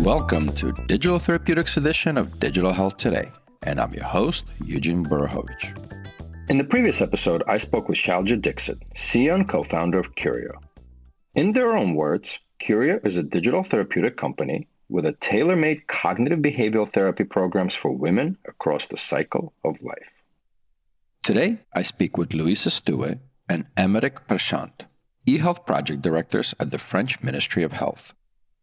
Welcome to Digital Therapeutics edition of Digital Health Today, and I'm your host, Eugene Burahovich. In the previous episode, I spoke with Shalja Dixit, CEO and co-founder of Curio. In their own words, Curio is a digital therapeutic company with a tailor-made cognitive behavioral therapy programs for women across the cycle of life. Today, I speak with Louisa Stuwe and Aymeric Perchant, eHealth project directors at the French Ministry of Health.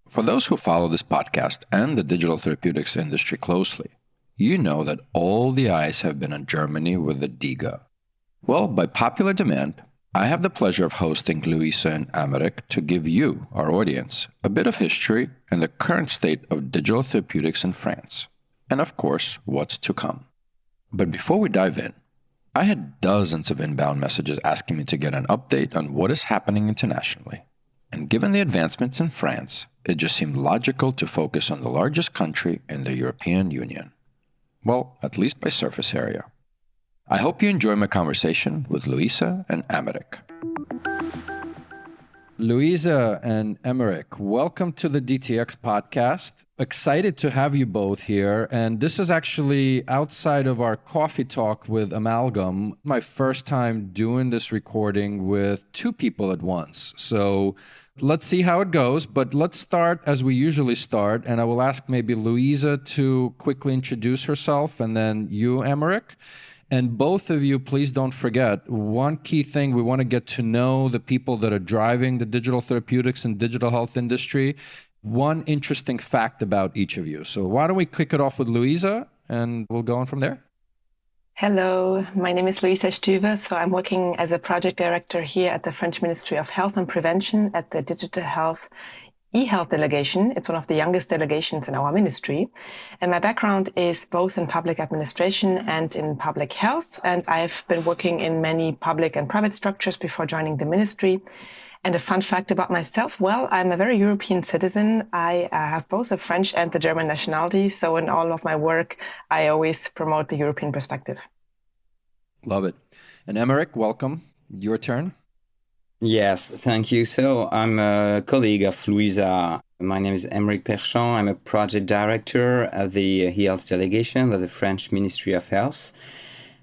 For those who follow this podcast and the digital therapeutics industry closely, you know that all the eyes have been on Germany with the DiGA. Well, by popular demand, I have the pleasure of hosting Louisa and Aymeric to give you, our audience, a bit of history and the current state of digital therapeutics in France, and of course, what's to come. But before we dive in, I had dozens of inbound messages asking me to get an update on what is happening internationally. And given the advancements in France, it just seemed logical to focus on the largest country in the European Union. Well, at least by surface area. I hope you enjoy my conversation with Louisa and Aymeric. Louisa and Aymeric, welcome to the DTX podcast. Excited to have you both here. And this is actually outside of our coffee talk with Amalgam, my first time doing this recording with two people at once. So let's see how it goes, but let's start as we usually start. And I will ask maybe Louisa to quickly introduce herself and then you, Aymeric. And both of you, please don't forget, one key thing, we want to get to know the people that are driving the digital therapeutics and digital health industry. One interesting fact about each of you. So why don't we kick it off with Louisa and we'll go on from there. Hello, my name is Louisa Stuwe. So I'm working as a project director here at the French Ministry of Health and Prevention at the Digital Health eHealth delegation. It's one of the youngest delegations in our ministry. And my background is both in public administration and in public health. And I've been working in many public and private structures before joining the ministry. And a fun fact about myself, well, I'm a very European citizen. I have both the French and the German nationality. So in all of my work, I always promote the European perspective. Love it. And Aymeric, welcome. Your turn. Yes, thank you. So I'm a colleague of Louisa. My name is Aymeric Perchant. I'm a project director at the eHealth delegation of the French Ministry of Health.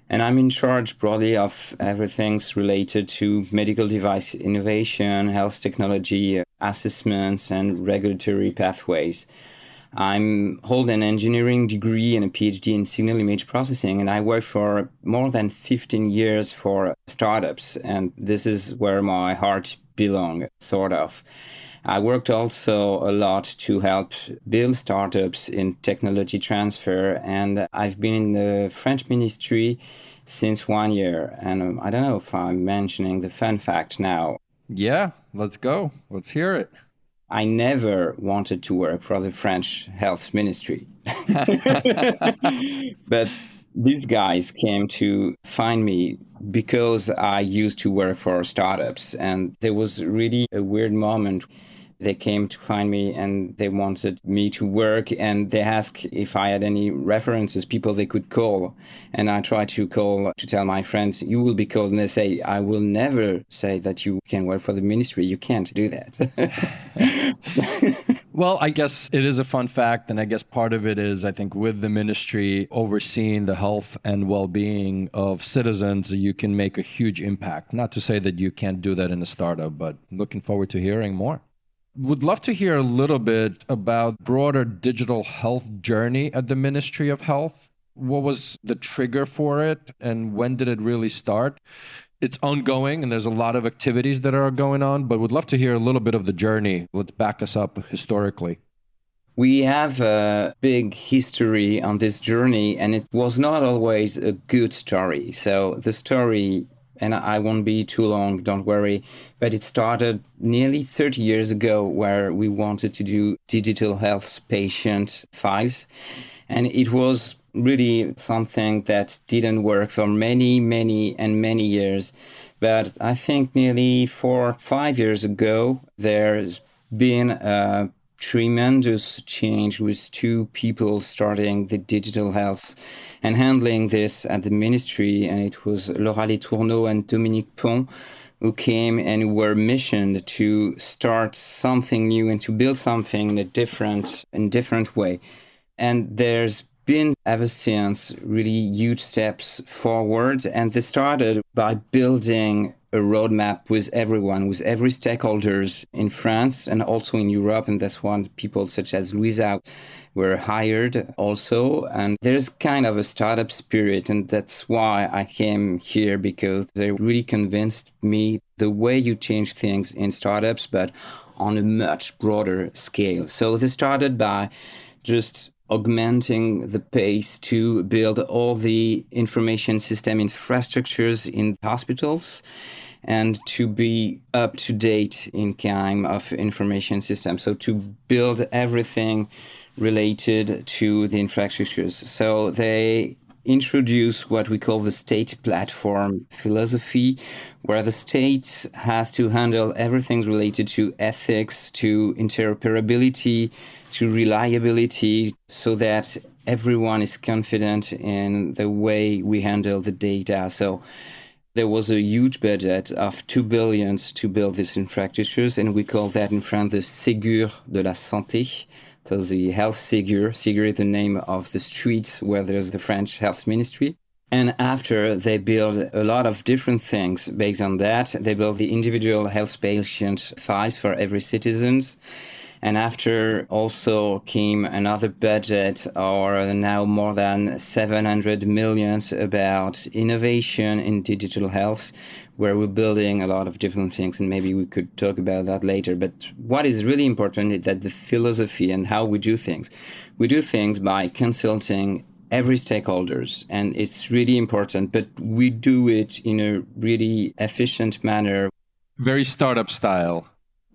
And I'm in charge broadly of everything related to medical device innovation, health technology assessments, and regulatory pathways. I hold an engineering degree and a PhD in signal image processing, and I worked for more than 15 years for startups, and this is where my heart belongs, sort of. I worked also a lot to help build startups in technology transfer, and I've been in the French ministry since 1 year, and I don't know if I'm mentioning the fun fact now. Yeah, let's go. Let's hear it. I never wanted to work for the French health ministry. But these guys came to find me because I used to work for startups. And there was really a weird moment. They came to find me and they wanted me to work, and they asked if I had any references, people they could call. And I tried to call to tell my friends, you will be called. And they say, I will never say that you can work for the ministry. You can't do that. Well, I guess it is a fun fact. And I guess part of it is, I think, with the ministry overseeing the health and well-being of citizens, you can make a huge impact. Not to say that you can't do that in a startup, but looking forward to hearing more. Would love to hear a little bit about broader digital health journey at the Ministry of Health. What was the trigger for it and when did it really start? It's ongoing and there's a lot of activities that are going on, but would love to hear a little bit of the journey. Let's back us up historically. We have a big history on this journey, and it was not always a good story. So the story, and I won't be too long, don't worry, but it started nearly 30 years ago where we wanted to do digital health patient files. And it was really something that didn't work for many years. But I think nearly 4 or 5 years ago, there's been a tremendous change with two people starting the digital health and handling this at the ministry. And it was Laura Letourneau and Dominique Pont, who came and who were missioned to start something new and to build something in a different way. And there's been ever since really huge steps forward. And they started by building a roadmap with everyone, with every stakeholders in France and also in Europe. And that's why people such as Louisa were hired also. And there's kind of a startup spirit. And that's why I came here, because they really convinced me the way you change things in startups, but on a much broader scale. So they started by just augmenting the pace to build all the information system infrastructures in hospitals and to be up to date in kind of information system. So to build everything related to the infrastructures. So they introduce what we call the state platform philosophy, where the state has to handle everything related to ethics, to interoperability, to reliability, so that everyone is confident in the way we handle the data. So there was a huge budget of 2 billion to build these infrastructures, and we call that in France the Ségur de la Santé. So the health Ségur is the name of the streets where there's the French health ministry. And after they build a lot of different things based on that, they build the individual health patient files for every citizens. And after also came another budget, or now more than 700 million about innovation in digital health, where we're building a lot of different things, and maybe we could talk about that later. But what is really important is that the philosophy and how we do things. We do things by consulting every stakeholders, and it's really important, but we do it in a really efficient manner. Very startup style.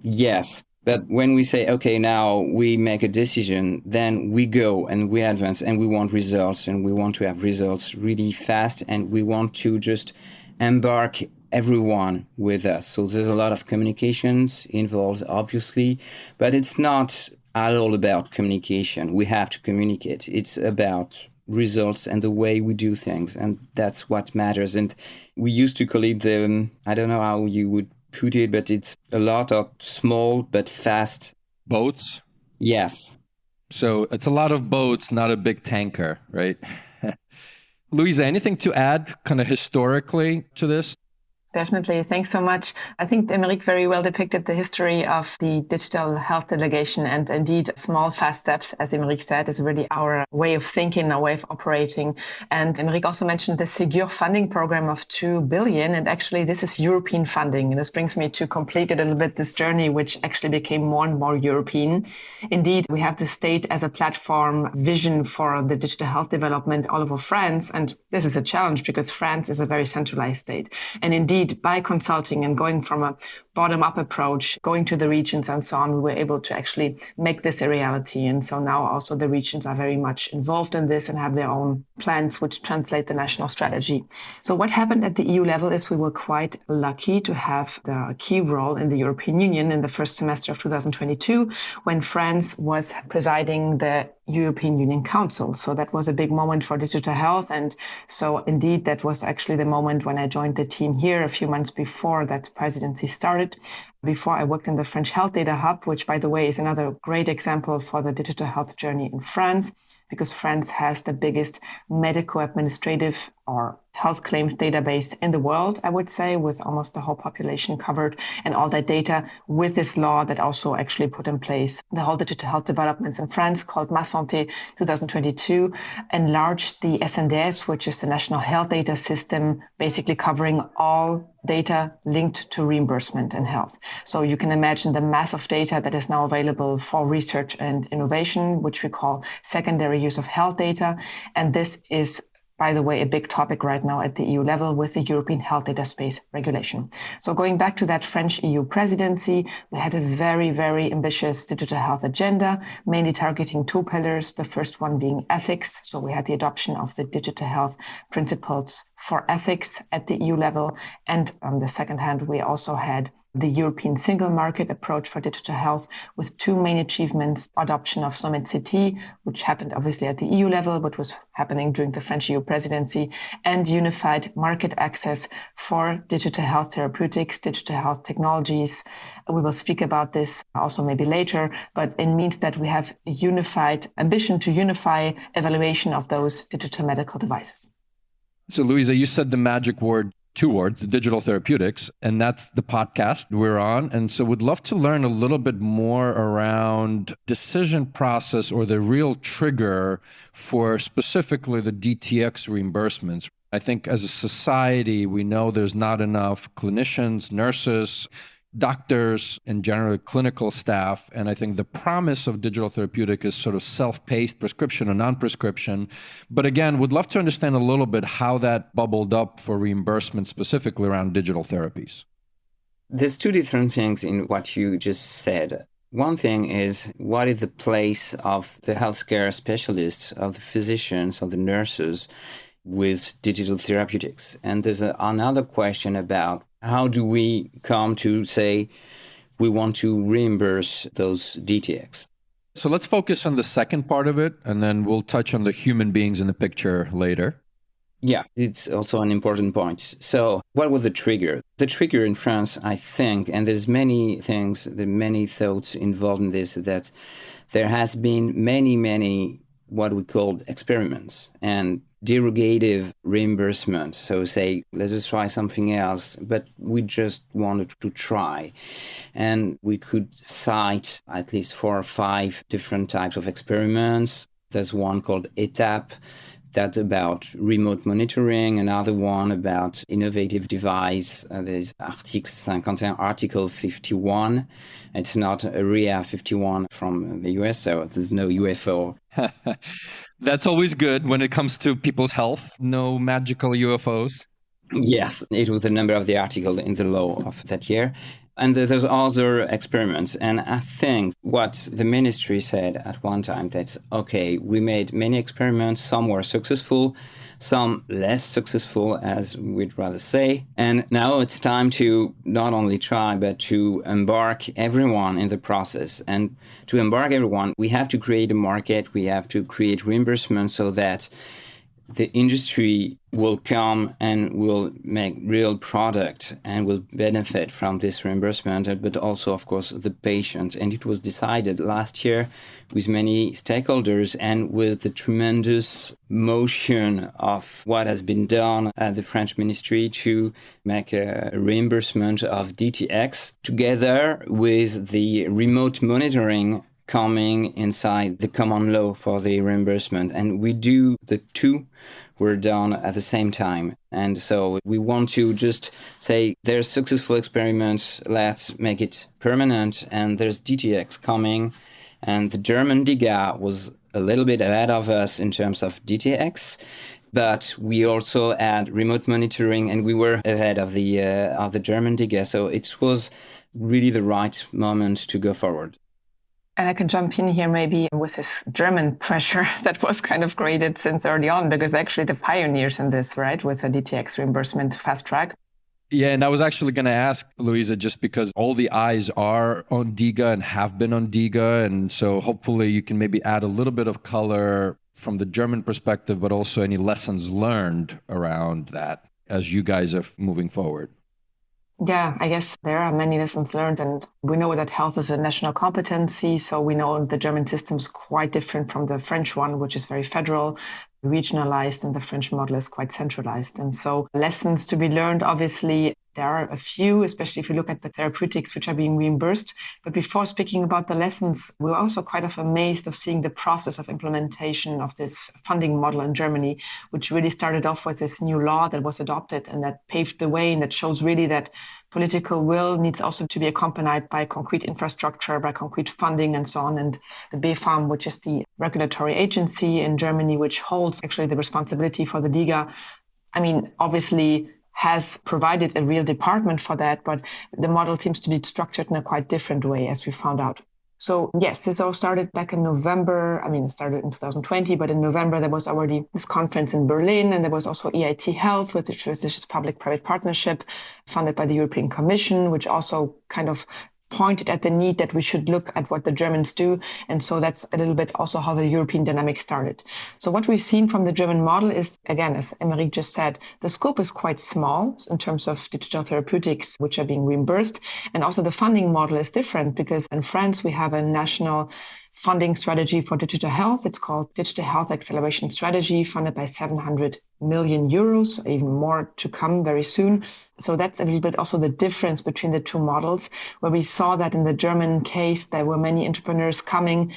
Yes. But when we say, okay, now we make a decision, then we go and we advance and we want results, and we want to have results really fast, and we want to just embark everyone with us. So there's a lot of communications involved, obviously, but it's not at all about communication. We have to communicate. It's about results and the way we do things, and that's what matters. And we used to call it I don't know how you would put it, but it's a lot of small but fast boats. Yes. So it's a lot of boats, not a big tanker, right? Louisa, anything to add kind of historically to this? Definitely. Thanks so much. I think Aymeric very well depicted the history of the digital health delegation. And indeed, small, fast steps, as Aymeric said, is really our way of thinking, our way of operating. And Aymeric also mentioned the Ségur funding program of 2 billion. And actually, this is European funding. And this brings me to complete a little bit this journey, which actually became more and more European. Indeed, we have the state as a platform vision for the digital health development all over France. And this is a challenge because France is a very centralized state. And indeed, by consulting and going from a bottom-up approach, going to the regions and so on, we were able to actually make this a reality. And so now also the regions are very much involved in this and have their own plans which translate the national strategy. So what happened at the EU level is we were quite lucky to have the key role in the European Union in the first semester of 2022, when France was presiding the European Union Council. So that was a big moment for digital health. And so indeed, that was actually the moment when I joined the team here a few months before that presidency started. Before I worked in the French Health Data Hub, which, by the way, is another great example for the digital health journey in France, because France has the biggest medical administrative or health claims database in the world, I would say, with almost the whole population covered, and all that data with this law that also actually put in place the whole digital health developments in France, called Ma Santé 2022, enlarged the SNDS, which is the National Health Data System, basically covering all data linked to reimbursement in health. So you can imagine the mass of data that is now available for research and innovation, which we call secondary use of health data. And this is, by the way, a big topic right now at the EU level with the European Health Data Space Regulation. So going back to that French EU presidency, we had a very, very ambitious digital health agenda, mainly targeting 2 pillars. The first one being ethics. So we had the adoption of the digital health principles for ethics at the EU level. And on the second hand, we also had the European single market approach for digital health with two main achievements: adoption of SOMED CT, which happened obviously at the EU level, but was happening during the French EU presidency, and unified market access for digital health therapeutics, digital health technologies. We will speak about this also maybe later, but it means that we have a unified ambition to unify evaluation of those digital medical devices. So, Louisa, you said the magic word, two words, digital therapeutics, and that's the podcast we're on. And so we'd love to learn a little bit more around decision process or the real trigger for specifically the DTX reimbursements. I think as a society, we know there's not enough clinicians, nurses, doctors, and generally clinical staff. And I think the promise of digital therapeutic is sort of self-paced prescription or non-prescription. But again, would love to understand a little bit how that bubbled up for reimbursement specifically around digital therapies. There's two different things in what you just said. One thing is, what is the place of the healthcare specialists, of the physicians, of the nurses with digital therapeutics? And there's another question about how do we come to say we want to reimburse those DTX? So let's focus on the second part of it, and then we'll touch on the human beings in the picture later. Yeah, it's also an important point. So what was the trigger? The trigger in France, I think, and there's many things, many thoughts involved in this, that there has been many what we call experiments and derogative reimbursement. So say, let's just try something else, but we just wanted to try. And we could cite at least 4 or 5 different types of experiments. There's one called ETAP, that's about remote monitoring, another one about innovative device. There's Article 51. It's not Area 51 from the US, so there's no UFO. That's always good when it comes to people's health. No magical UFOs. Yes, it was the number of the article in the law of that year. And there's other experiments. And I think what the ministry said at one time, that's, okay, we made many experiments. Some were successful, some less successful, as we'd rather say. And now it's time to not only try, but to embark everyone in the process. And to embark everyone, we have to create a market. We have to create reimbursement so that the industry will come and will make real product and will benefit from this reimbursement, but also, of course, the patient. And it was decided last year with many stakeholders and with the tremendous motion of what has been done at the French ministry to make a reimbursement of DTX together with the remote monitoring coming inside the common law for the reimbursement. And we do the two were done at the same time. And so we want to just say there's successful experiments, let's make it permanent. And there's DTX coming. And the German DiGA was a little bit ahead of us in terms of DTX. But we also had remote monitoring, and we were ahead of the German DiGA. So it was really the right moment to go forward. And I can jump in here maybe with this German pressure that was kind of created since early on, because actually the pioneers in this, right, with the DTX reimbursement fast track. Yeah, and I was actually going to ask, Louisa, just because all the eyes are on DiGA and have been on DiGA. And so hopefully you can maybe add a little bit of color from the German perspective, but also any lessons learned around that as you guys are moving forward. Yeah, I guess there are many lessons learned, and we know that health is a national competency. So we know the German system is quite different from the French one, which is very federal, regionalized, and the French model is quite centralized. And so lessons to be learned, obviously, there are a few, especially if you look at the therapeutics which are being reimbursed. But before speaking about the lessons, we were also quite amazed of seeing the process of implementation of this funding model in Germany, which really started off with this new law that was adopted and that paved the way, and that shows really that political will needs also to be accompanied by concrete infrastructure, by concrete funding and so on. And the BfArM, which is the regulatory agency in Germany, which holds actually the responsibility for the DiGA, I mean, obviously has provided a real department for that, but the model seems to be structured in a quite different way, as we found out. So yes, this all started back in November. I mean, it started in 2020, but in November, there was already this conference in Berlin, and there was also eHealth, which was this public-private partnership funded by the European Commission, which also kind of pointed at the need that we should look at what the Germans do. And so that's a little bit also how the European dynamic started. So what we've seen from the German model is, again, as Aymeric just said, the scope is quite small in terms of digital therapeutics, which are being reimbursed. And also the funding model is different because in France, we have a national funding strategy for digital health. It's called Digital Health Acceleration Strategy, funded by 700 million euros, even more to come very soon. So that's a little bit also the difference between the two models, where we saw that in the German case, there were many entrepreneurs coming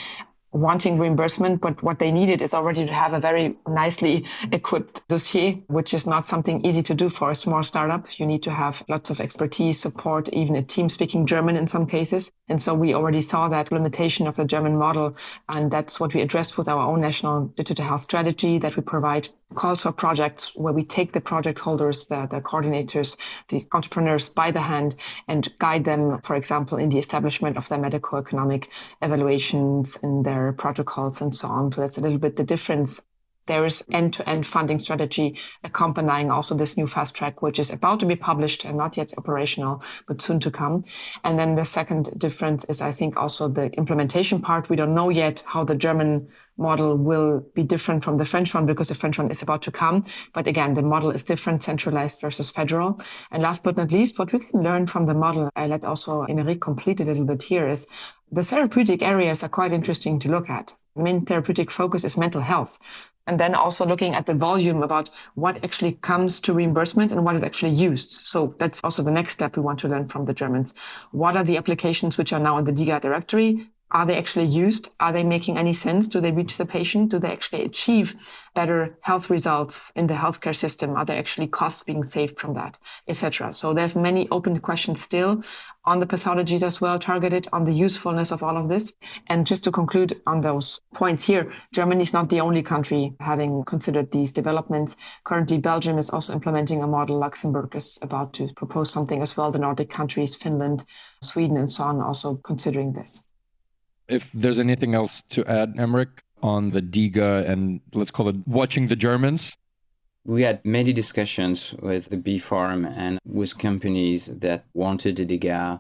wanting reimbursement, but what they needed is already to have a very nicely equipped dossier, which is not something easy to do for a small startup. You need to have lots of expertise, support, even a team speaking German in some cases. And so we already saw that limitation of the German model. And that's what we addressed with our own national digital health strategy, that we provide calls for projects where we take the project holders, the coordinators, the entrepreneurs by the hand and guide them, for example, in the establishment of their medical economic evaluations and their protocols and so on. So that's a little bit the difference. There is end-to-end funding strategy accompanying also this new fast track, which is about to be published and not yet operational, but soon to come. And then the second difference is, I think, also the implementation part. We don't know yet how the German model will be different from the French one because the French one is about to come. But again, the model is different, centralized versus federal. And last but not least, what we can learn from the model, I let also Aymeric complete a little bit here, is the therapeutic areas are quite interesting to look at. The main therapeutic focus is mental health. And then also looking at the volume about what actually comes to reimbursement and what is actually used. So that's also the next step we want to learn from the Germans. What are the applications which are now in the DiGA directory? Are they actually used? Are they making any sense? Do they reach the patient? Do they actually achieve better health results in the healthcare system? Are there actually costs being saved from that, etc.? So there's many open questions still on the pathologies as well, targeted on the usefulness of all of this. And just to conclude on those points here, Germany is not the only country having considered these developments. Currently, Belgium is also implementing a model. Luxembourg is about to propose something as well. The Nordic countries, Finland, Sweden, and so on, also considering this. If there's anything else to add, Aymeric, on the DiGA and let's call it watching the Germans. We had many discussions with the B-Pharm and with companies that wanted the DiGA.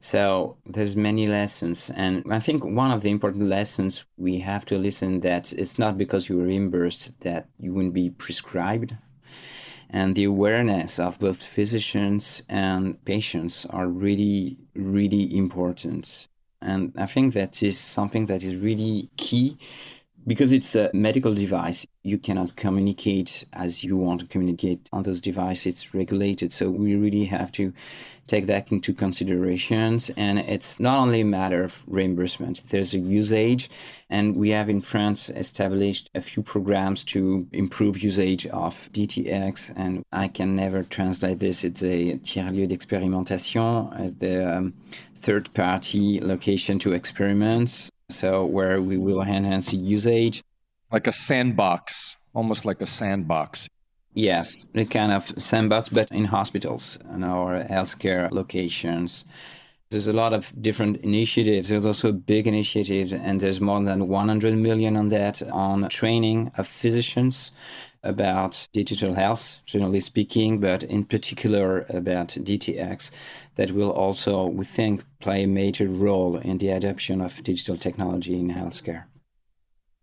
So there's many lessons. And I think one of the important lessons we have to listen that it's not because you're reimbursed that you wouldn't be prescribed. And the awareness of both physicians and patients are really, really important. And I think that is something that is really key because it's a medical device. You cannot communicate as you want to communicate on those devices. It's regulated. So we really have to take that into considerations. And it's not only a matter of reimbursement. There's a usage. And we have in France established a few programs to improve usage of DTX. And I can never translate this. It's a tiers-lieu d'expérimentation, the third-party location to experiments. So where we will enhance the usage. Like a sandbox, almost like a sandbox. Yes, a kind of sandbox, but in hospitals and our healthcare locations. There's a lot of different initiatives. There's also big initiatives, and there's more than 100 million on that, on training of physicians about digital health, generally speaking, but in particular about DTX, that will also, we think, play a major role in the adoption of digital technology in healthcare.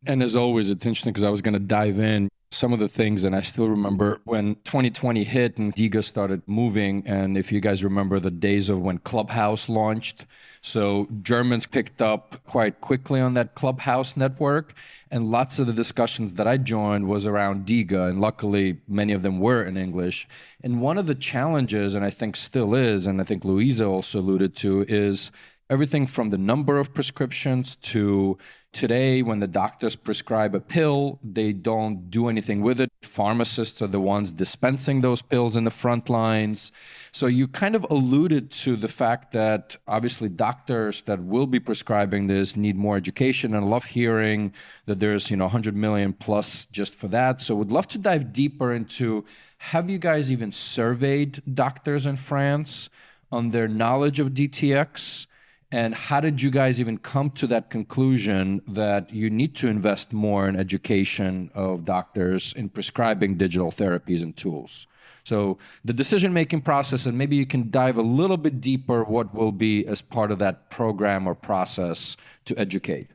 And as always, it's interesting because I was going to dive in some of the things, and I still remember when 2020 hit and DiGA started moving, and if you guys remember the days of when Clubhouse launched, so Germans picked up quite quickly on that Clubhouse network, and lots of the discussions that I joined was around DiGA, and luckily many of them were in English. And one of the challenges, and I think still is, and I think Louisa also alluded to, is everything from the number of prescriptions to today, when the doctors prescribe a pill, they don't do anything with it. Pharmacists are the ones dispensing those pills in the front lines. So you kind of alluded to the fact that obviously doctors that will be prescribing this need more education, and I love hearing that there's 100 million plus just for that. So would love to dive deeper into, have you guys even surveyed doctors in France on their knowledge of DTX? And how did you guys even come to that conclusion that you need to invest more in education of doctors in prescribing digital therapies and tools? So the decision-making process, and maybe you can dive a little bit deeper what will be as part of that program or process to educate.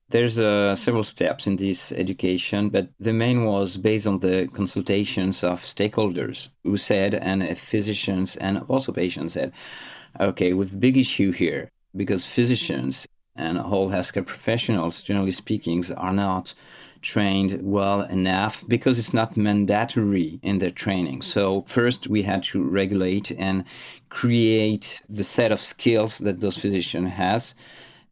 There's several steps in this education, but the main was based on the consultations of stakeholders who said, and physicians and also patients said, okay, we have a big issue here because physicians and all healthcare professionals, generally speaking, are not trained well enough because it's not mandatory in their training. So first we had to regulate and create the set of skills that those physicians has.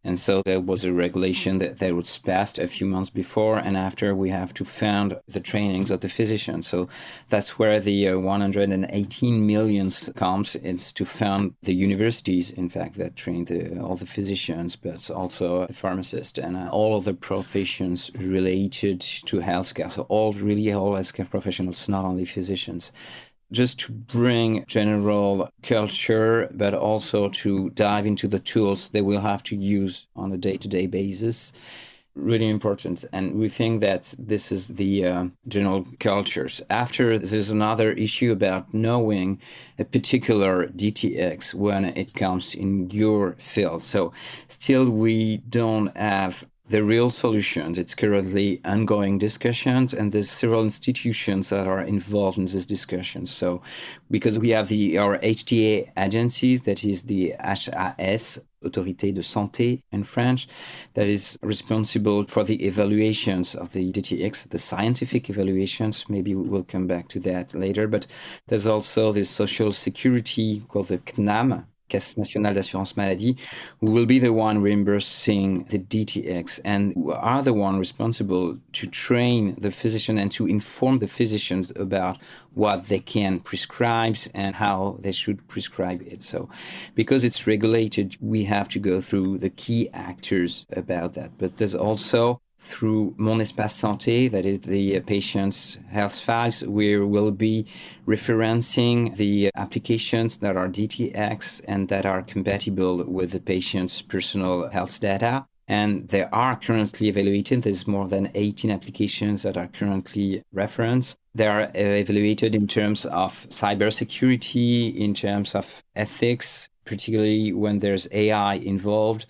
And so there was a regulation that was passed a few months before and after. We have to fund the trainings of the physicians. So that's where the 118 million comes. It's to fund the universities, in fact, that train all the physicians, but also the pharmacists and all of the professions related to healthcare. So all healthcare professionals, not only physicians. Just to bring general culture, but also to dive into the tools they will have to use on a day-to-day basis. Really important. And we think that this is the general cultures. After, there's another issue about knowing a particular DTX when it comes in your field. So still we don't have the real solutions. It's currently ongoing discussions, and there's several institutions that are involved in this discussion. So because we have our HTA agencies, that is the HAS, Autorité de Santé in French, that is responsible for the evaluations of the DTX, the scientific evaluations. Maybe we'll come back to that later. But there's also the social security called the CNAM, Caisse Nationale d'Assurance Maladie, who will be the one reimbursing the DTX and who are the one responsible to train the physician and to inform the physicians about what they can prescribe and how they should prescribe it. So because it's regulated, we have to go through the key actors about that. But there's also through Mon Espace Santé, that is the patient's health files, we will be referencing the applications that are DTX and that are compatible with the patient's personal health data. And they are currently evaluated. There's more than 18 applications that are currently referenced. They are evaluated in terms of cybersecurity, in terms of ethics, particularly when there's AI involved.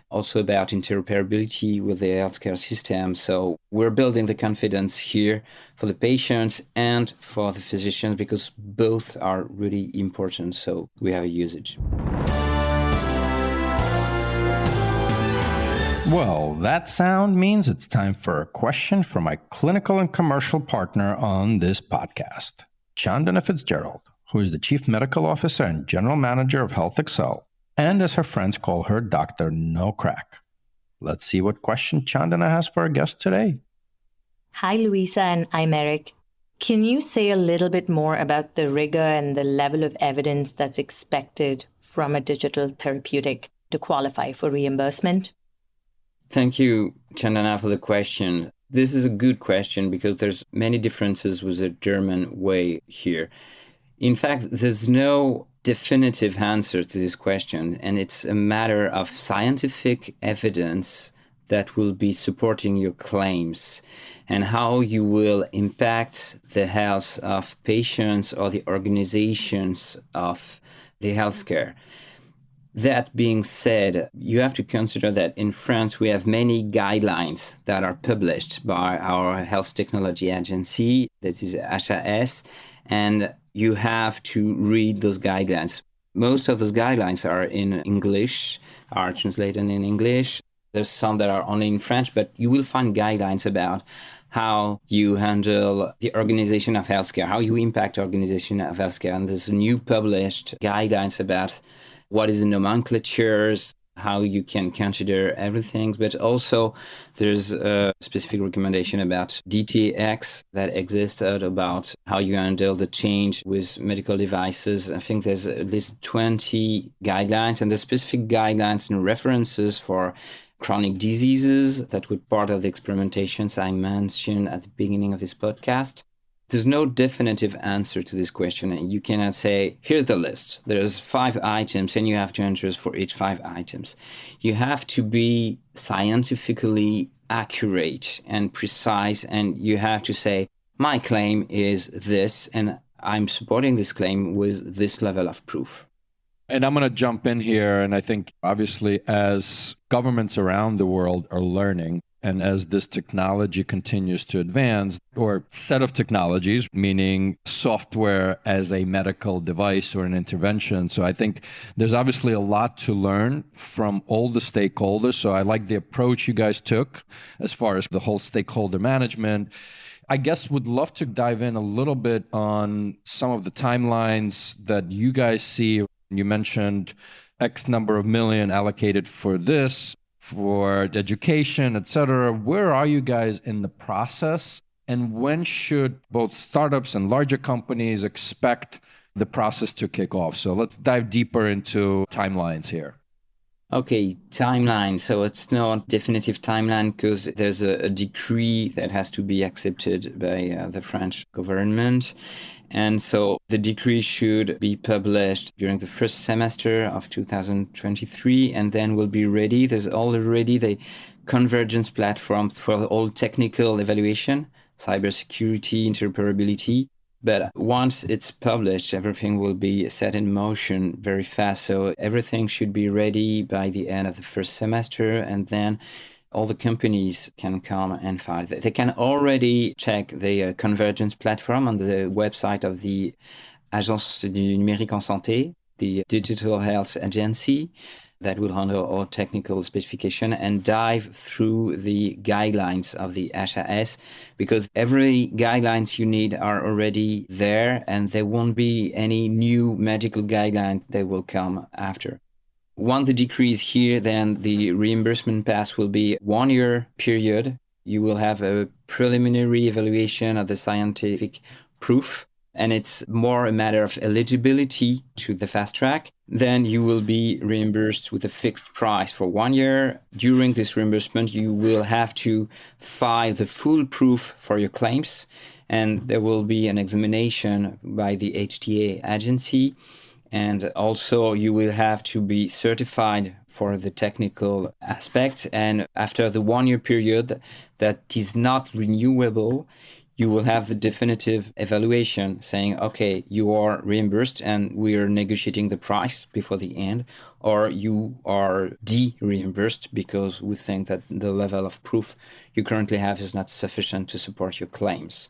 Also about interoperability with the healthcare system. So we're building the confidence here for the patients and for the physicians because both are really important. So we have a usage. Well, that sound means it's time for a question from my clinical and commercial partner on this podcast, Chandana Fitzgerald, who is the Chief Medical Officer and General Manager of Health Excel, and as her friends call her, Dr. No Crack. Let's see what question Chandana has for our guest today. Hi, Louisa and Aymeric. Can you say a little bit more about the rigor and the level of evidence that's expected from a digital therapeutic to qualify for reimbursement? Thank you, Chandana, for the question. This is a good question because there's many differences with the German way here. In fact, there's no definitive answer to this question, and it's a matter of scientific evidence that will be supporting your claims and how you will impact the health of patients or the organizations of the healthcare. That being said, you have to consider that in France, we have many guidelines that are published by our health technology agency, that is HAS, and you have to read those guidelines. Most of those guidelines are in English, are translated in English. There's some that are only in French, but you will find guidelines about how you handle the organization of healthcare, how you impact organization of healthcare. And there's new published guidelines about what is the nomenclatures, how you can consider everything, but also there's a specific recommendation about DTX that exists about how you handle the change with medical devices. I think there's at least 20 guidelines, and the specific guidelines and references for chronic diseases that were part of the experimentations I mentioned at the beginning of this podcast. There's no definitive answer to this question. You cannot say, here's the list. There's 5 items and you have to answer for each 5 items. You have to be scientifically accurate and precise, and you have to say, my claim is this, and I'm supporting this claim with this level of proof. And I'm going to jump in here. And I think obviously as governments around the world are learning, and as this technology continues to advance, or set of technologies, meaning software as a medical device or an intervention. So I think there's obviously a lot to learn from all the stakeholders. So I like the approach you guys took as far as the whole stakeholder management. I guess would love to dive in a little bit on some of the timelines that you guys see. You mentioned X number of million allocated for this, for education, et cetera. Where are you guys in the process? And when should both startups and larger companies expect the process to kick off? So let's dive deeper into timelines here. Okay, timeline. So it's not definitive timeline because there's a decree that has to be accepted by the French government. And so the decree should be published during the first semester of 2023 and then will be ready. There's already the convergence platform for all technical evaluation, cybersecurity, interoperability. But once it's published, everything will be set in motion very fast. So everything should be ready by the end of the first semester, and then all the companies can come and file. They can already check the convergence platform on the website of the Agence du Numérique en Santé, the Digital Health Agency, that will handle all technical specification and dive through the guidelines of the HAS, because every guidelines you need are already there and there won't be any new medical guidelines that will come after. Once the decree is here, then the reimbursement pass will be 1 year period. You will have a preliminary evaluation of the scientific proof, and it's more a matter of eligibility to the fast track. Then you will be reimbursed with a fixed price for 1 year. During this reimbursement, you will have to file the full proof for your claims, and there will be an examination by the HTA agency. And also you will have to be certified for the technical aspect. And after the 1 year period that is not renewable, you will have the definitive evaluation saying, okay, you are reimbursed and we are negotiating the price before the end, or you are de-reimbursed because we think that the level of proof you currently have is not sufficient to support your claims.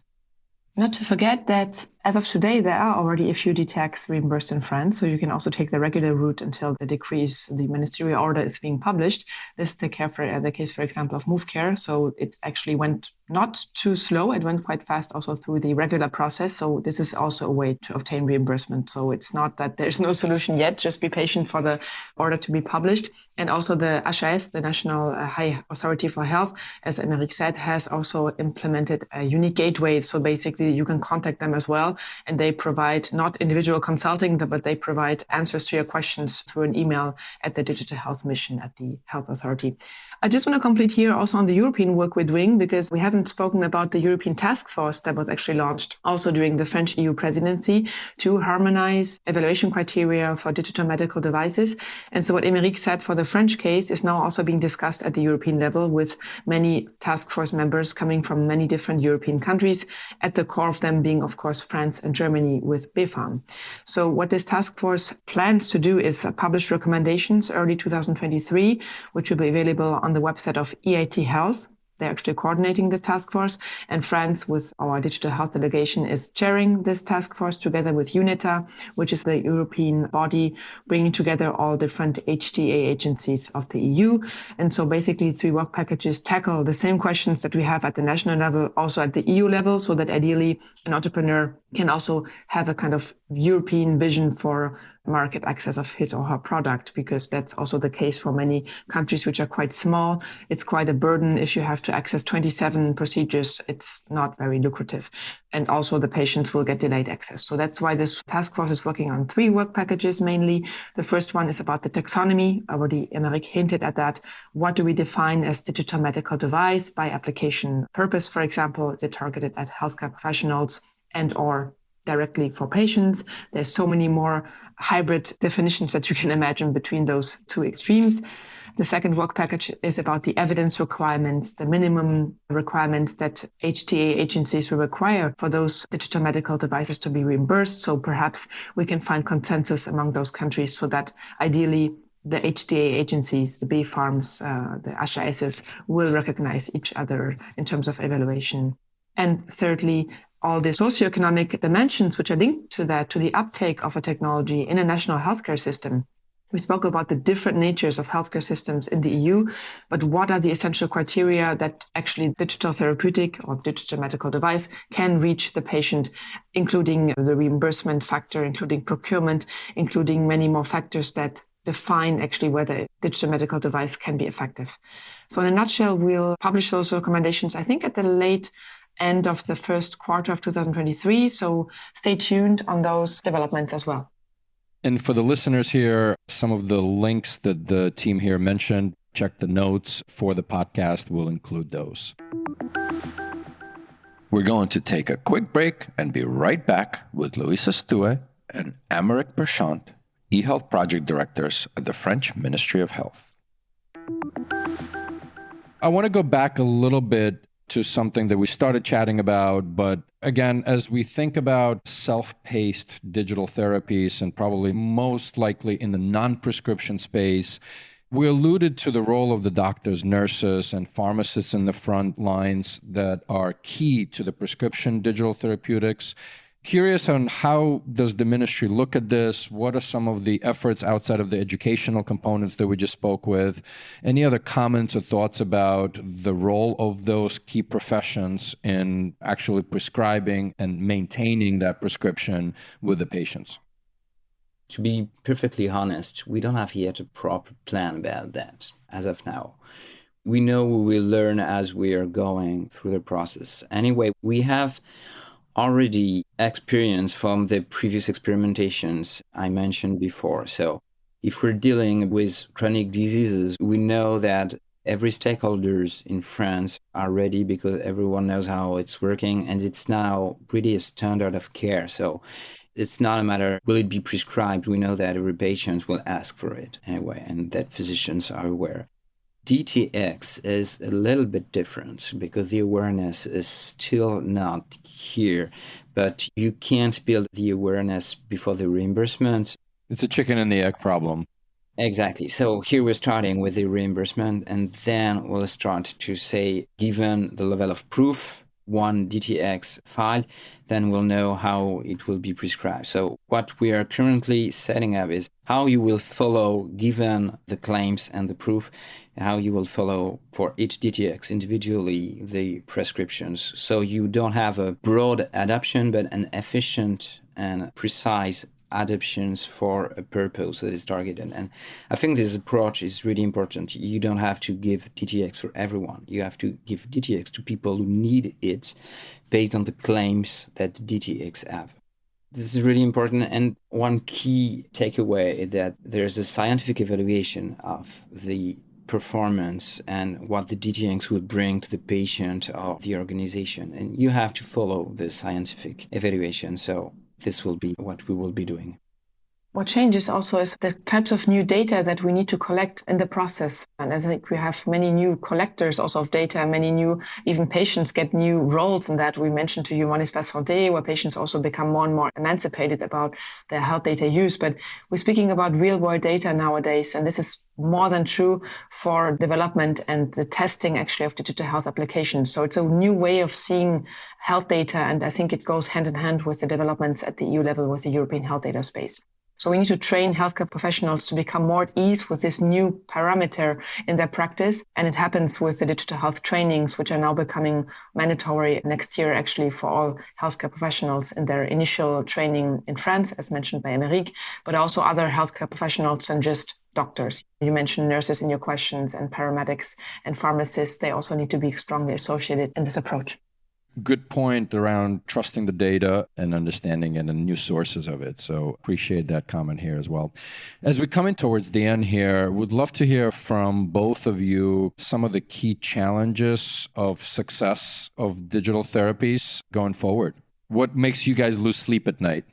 Not to forget that as of today, there are already a few DTACs reimbursed in France. So you can also take the regular route until the decrees, the ministerial order is being published. This is the case, for example, of MoveCare. So it actually went not too slow. It went quite fast also through the regular process. So this is also a way to obtain reimbursement. So it's not that there's no solution yet. Just be patient for the order to be published. And also the HAS, the National High Authority for Health, as Aymeric said, has also implemented a unique gateway. So basically you can contact them as well. And they provide not individual consulting, but they provide answers to your questions through an email at the Digital Health Mission at the Health Authority. I just want to complete here also on the European work we're doing, because we haven't spoken about the European task force that was actually launched also during the French EU presidency to harmonize evaluation criteria for digital medical devices. And so what Aymeric said for the French case is now also being discussed at the European level with many task force members coming from many different European countries, at the core of them being, of course, France and Germany with BfArM. So what this task force plans to do is publish recommendations early 2023, which will be available on the website of eHealth. They're actually coordinating the task force, and France, with our digital health delegation, is chairing this task force together with UNETA, which is the European body bringing together all different HTA agencies of the EU. And so basically 3 work packages tackle the same questions that we have at the national level, also at the EU level, so that ideally an entrepreneur can also have a kind of European vision for market access of his or her product, because that's also the case for many countries which are quite small. It's quite a burden if you have to access 27 procedures. It's not very lucrative. And also the patients will get delayed access. So that's why this task force is working on 3 work packages mainly. The first one is about the taxonomy. Already Aymeric hinted at that. What do we define as digital medical device by application purpose? For example, is it targeted at healthcare professionals? and or directly for patients. There's so many more hybrid definitions that you can imagine between those two extremes. The second work package is about the evidence requirements, the minimum requirements that HTA agencies will require for those digital medical devices to be reimbursed. So perhaps we can find consensus among those countries so that ideally the HTA agencies, the BfArMs, the HRSs will recognize each other in terms of evaluation. And thirdly, all the socioeconomic dimensions which are linked to that, to the uptake of a technology in a national healthcare system. We spoke about the different natures of healthcare systems in the EU, but what are the essential criteria that actually digital therapeutic or digital medical device can reach the patient, including the reimbursement factor, including procurement, including many more factors that define actually whether a digital medical device can be effective. So in a nutshell, we'll publish those recommendations, I think, at the late end of the first quarter of 2023. So stay tuned on those developments as well. And for the listeners here, some of the links that the team here mentioned, check the notes for the podcast. We'll include those. We're going to take a quick break and be right back with Louisa Stuwe and Aymeric Perchant, eHealth project directors at the French Ministry of Health. I want to go back a little bit to something that we started chatting about, but again, as we think about self-paced digital therapies and probably most likely in the non-prescription space, we alluded to the role of the doctors, nurses, and pharmacists in the front lines that are key to the prescription digital therapeutics. Curious on how does the ministry look at this? What are some of the efforts outside of the educational components that we just spoke with? Any other comments or thoughts about the role of those key professions in actually prescribing and maintaining that prescription with the patients? To be perfectly honest, we don't have yet a proper plan about that as of now. We know we will learn as we are going through the process. Anyway, we have already experience from the previous experimentations I mentioned before. So if we're dealing with chronic diseases, we know that every stakeholders in France are ready because everyone knows how it's working, and it's now really a standard of care. So it's not a matter, will it be prescribed? We know that every patient will ask for it anyway, and that physicians are aware. DTX is a little bit different because the awareness is still not here, but you can't build the awareness before the reimbursement. It's a chicken and the egg problem. Exactly. So here we're starting with the reimbursement, and then we'll start to say, given the level of proof, one DTX file, then we'll know how it will be prescribed. So what we are currently setting up is how you will follow, given the claims and the proof, how you will follow for each DTX individually the prescriptions. So you don't have a broad adoption, but an efficient and precise adoptions for a purpose that is targeted. And I think this approach is really important. You don't have to give DTX for everyone. You have to give DTX to people who need it based on the claims that DTX have. This is really important. And one key takeaway is that there's a scientific evaluation of the performance and what the DTX will bring to the patient or the organization. And you have to follow the scientific evaluation. So this will be what we will be doing. What changes also is the types of new data that we need to collect in the process. And I think we have many new collectors also of data, many new, even patients get new roles in that. We mentioned to you One Espace Santé, where patients also become more and more emancipated about their health data use. But we're speaking about real world data nowadays. And this is more than true for development and the testing actually of digital health applications. So it's a new way of seeing health data. And I think it goes hand in hand with the developments at the EU level with the European health data space. So we need to train healthcare professionals to become more at ease with this new parameter in their practice. And it happens with the digital health trainings, which are now becoming mandatory next year, actually, for all healthcare professionals in their initial training in France, as mentioned by Aymeric, but also other healthcare professionals than just doctors. You mentioned nurses in your questions, and paramedics and pharmacists. They also need to be strongly associated in this approach. Good point around trusting the data and understanding it and new sources of it. So appreciate that comment here as well. As we're coming towards the end here, would love to hear from both of you some of the key challenges of success of digital therapies going forward. What makes you guys lose sleep at night?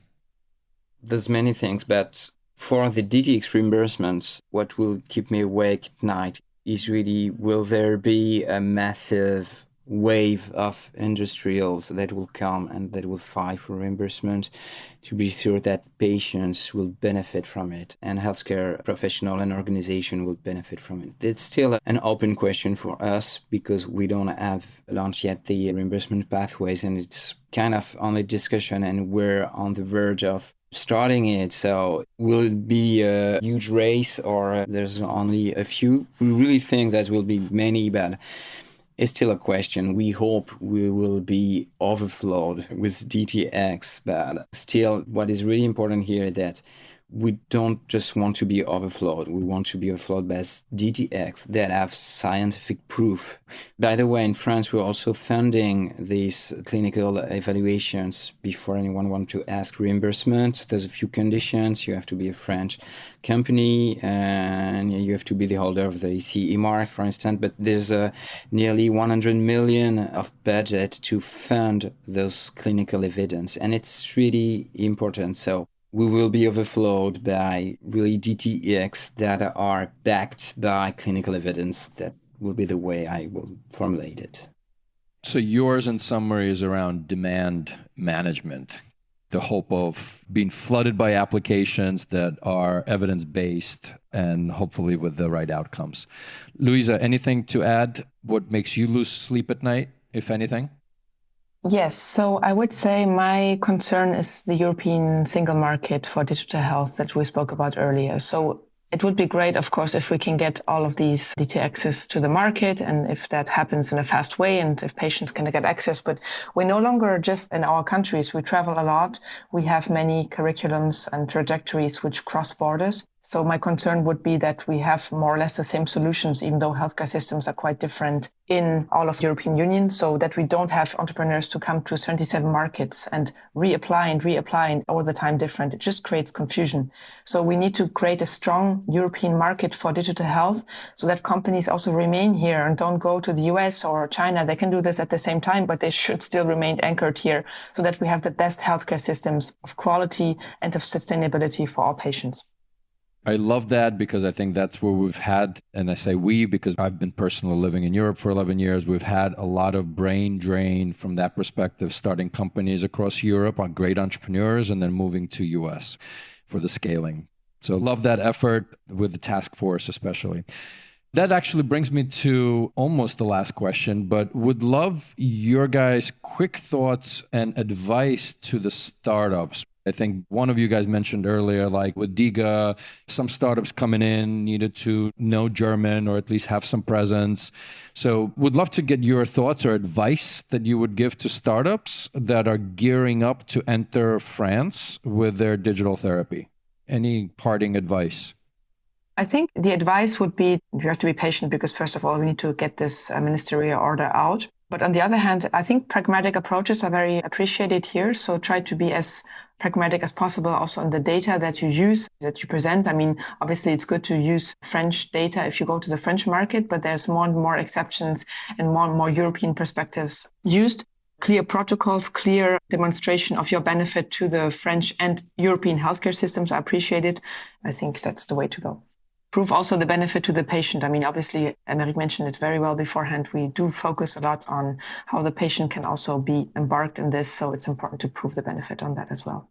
There's many things, but for the DTX reimbursements, what will keep me awake at night is really, will there be a massive wave of industrials that will come and that will fight for reimbursement to be sure that patients will benefit from it and healthcare professional and organization will benefit from it. It's still an open question for us because we don't have launched yet the reimbursement pathways, and it's kind of only discussion and we're on the verge of starting it. So will it be a huge race or there's only a few? We really think that will be many, but it's still a question. We hope we will be overflowed with DTX, but still what is really important here is that we don't just want to be overflowed. We want to be overflowed by DTX that have scientific proof. By the way, in France, we're also funding these clinical evaluations before anyone wants to ask reimbursement. There's a few conditions. You have to be a French company and you have to be the holder of the CE mark, for instance. But there's nearly 100 million of budget to fund those clinical evidence. And it's really important. So we will be overflowed by really DTX that are backed by clinical evidence. That will be the way I will formulate it. So yours, in summary, is around demand management, the hope of being flooded by applications that are evidence-based and hopefully with the right outcomes. Louisa, anything to add? What makes you lose sleep at night, if anything? Yes, so I would say my concern is the European single market for digital health that we spoke about earlier. So it would be great, of course, if we can get all of these DTXs to the market and if that happens in a fast way and if patients can get access. But we're no longer just in our countries. We travel a lot. We have many curriculums and trajectories which cross borders. So my concern would be that we have more or less the same solutions, even though healthcare systems are quite different in all of the European Union, so that we don't have entrepreneurs to come to 77 markets and reapply and all the time different. It just creates confusion. So we need to create a strong European market for digital health so that companies also remain here and don't go to the US or China. They can do this at the same time, but they should still remain anchored here so that we have the best healthcare systems of quality and of sustainability for all patients. I love that because I think that's where we've had, and I say we because I've been personally living in Europe for 11 years, we've had a lot of brain drain from that perspective, starting companies across Europe on great entrepreneurs and then moving to US for the scaling. So love that effort with the task force especially. That actually brings me to almost the last question, but would love your guys' quick thoughts and advice to the startups. I think one of you guys mentioned earlier, like with DiGA, some startups coming in needed to know German or at least have some presence. So would love to get your thoughts or advice that you would give to startups that are gearing up to enter France with their digital therapy. Any parting advice? I think the advice would be you have to be patient because, first of all, we need to get this ministerial order out. But on the other hand, I think pragmatic approaches are very appreciated here. So try to be as pragmatic as possible also on the data that you use, that you present. I mean, obviously, it's good to use French data if you go to the French market, but there's more and more exceptions and more European perspectives used. Clear protocols, clear demonstration of your benefit to the French and European healthcare systems are appreciated. I think that's the way to go. Prove also the benefit to the patient. I mean, obviously, Aymeric mentioned it very well beforehand. We do focus a lot on how the patient can also be embarked in this. So it's important to prove the benefit on that as well.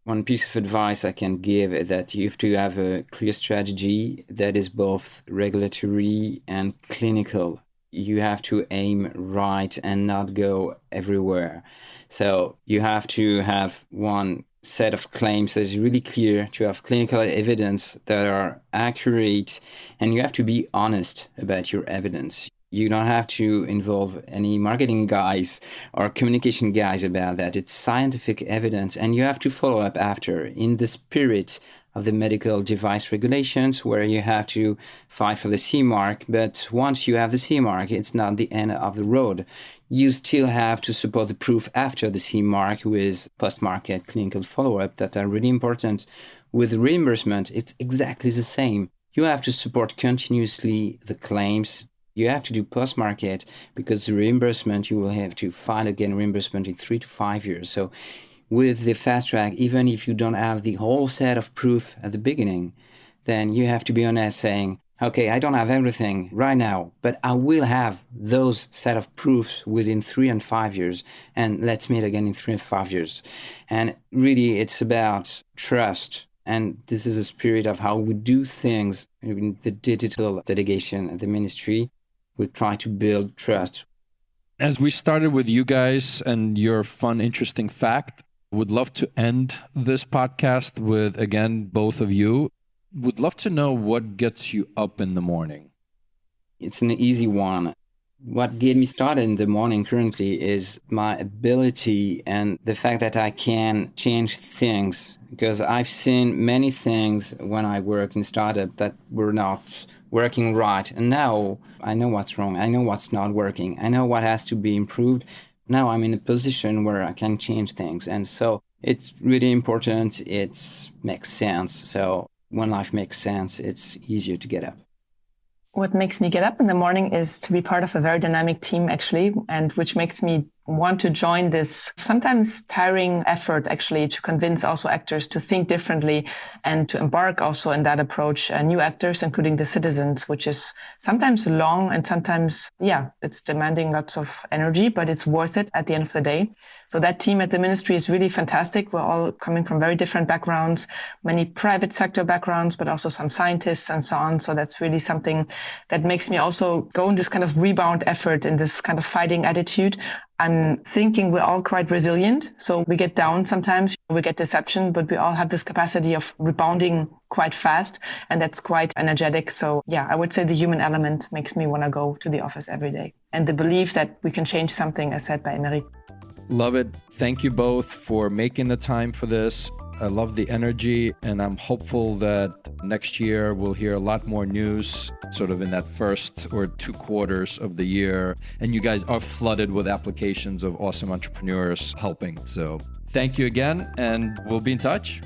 One piece of advice I can give is that you have to have a clear strategy that is both regulatory and clinical. You have to aim right and not go everywhere. So you have to have one set of claims that is really clear, to have clinical evidence that are accurate, and you have to be honest about your evidence. You don't have to involve any marketing guys or communication guys about that. It's scientific evidence, and you have to follow up after in the spirit of the medical device regulations, where you have to fight for the CE mark. But once you have the CE mark, it's not the end of the road. You still have to support the proof after the CE mark with post-market clinical follow-up that are really important. With reimbursement, it's exactly the same. You have to support continuously the claims. You have to do post-market because the reimbursement, you will have to file again reimbursement in 3 to 5 years. So with the fast track, even if you don't have the whole set of proof at the beginning, then you have to be honest saying, okay, I don't have everything right now, but I will have those set of proofs within 3 and 5 years, and let's meet again in 3 and 5 years. And really, it's about trust. And this is a spirit of how we do things in the digital delegation at the ministry. We try to build trust. As we started with you guys and your fun, interesting fact, would love to end this podcast with, again, both of you. Would love to know what gets you up in the morning. It's an easy one. What gets me started in the morning currently is my ability and the fact that I can change things, because I've seen many things when I worked in startup that were not working right. And now I know what's wrong. I know what's not working. I know what has to be improved. Now I'm in a position where I can change things. And so it's really important. It makes sense. So when life makes sense, it's easier to get up. What makes me get up in the morning is to be part of a very dynamic team, actually, and which makes me want to join this sometimes tiring effort, actually, to convince also actors to think differently and to embark also in that approach, new actors, including the citizens, which is sometimes long and sometimes, it's demanding lots of energy, but it's worth it at the end of the day. So that team at the ministry is really fantastic. We're all coming from very different backgrounds, many private sector backgrounds, but also some scientists and so on. So that's really something that makes me also go in this kind of rebound effort, in this kind of fighting attitude. I'm thinking we're all quite resilient. So we get down sometimes, we get deception, but we all have this capacity of rebounding quite fast. And that's quite energetic. So I would say the human element makes me want to go to the office every day. And the belief that we can change something, as said by Aymeric. Love it. Thank you both for making the time for this. I love the energy, and I'm hopeful that next year we'll hear a lot more news sort of in that first or 2 quarters of the year. And you guys are flooded with applications of awesome entrepreneurs helping. So thank you again, and we'll be in touch.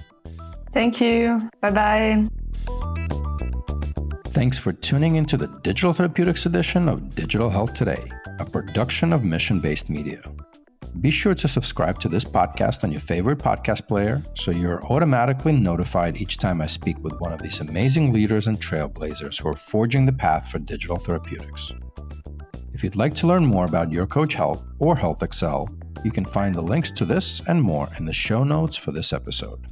Thank you. Bye-bye. Thanks for tuning into the Digital Therapeutics edition of Digital Health Today, a production of Mission-Based Media. Be sure to subscribe to this podcast on your favorite podcast player so you're automatically notified each time I speak with one of these amazing leaders and trailblazers who are forging the path for digital therapeutics. If you'd like to learn more about Your Coach Health or Health Excel, you can find the links to this and more in the show notes for this episode.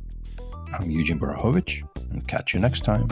I'm Eugene Borohovich, and catch you next time.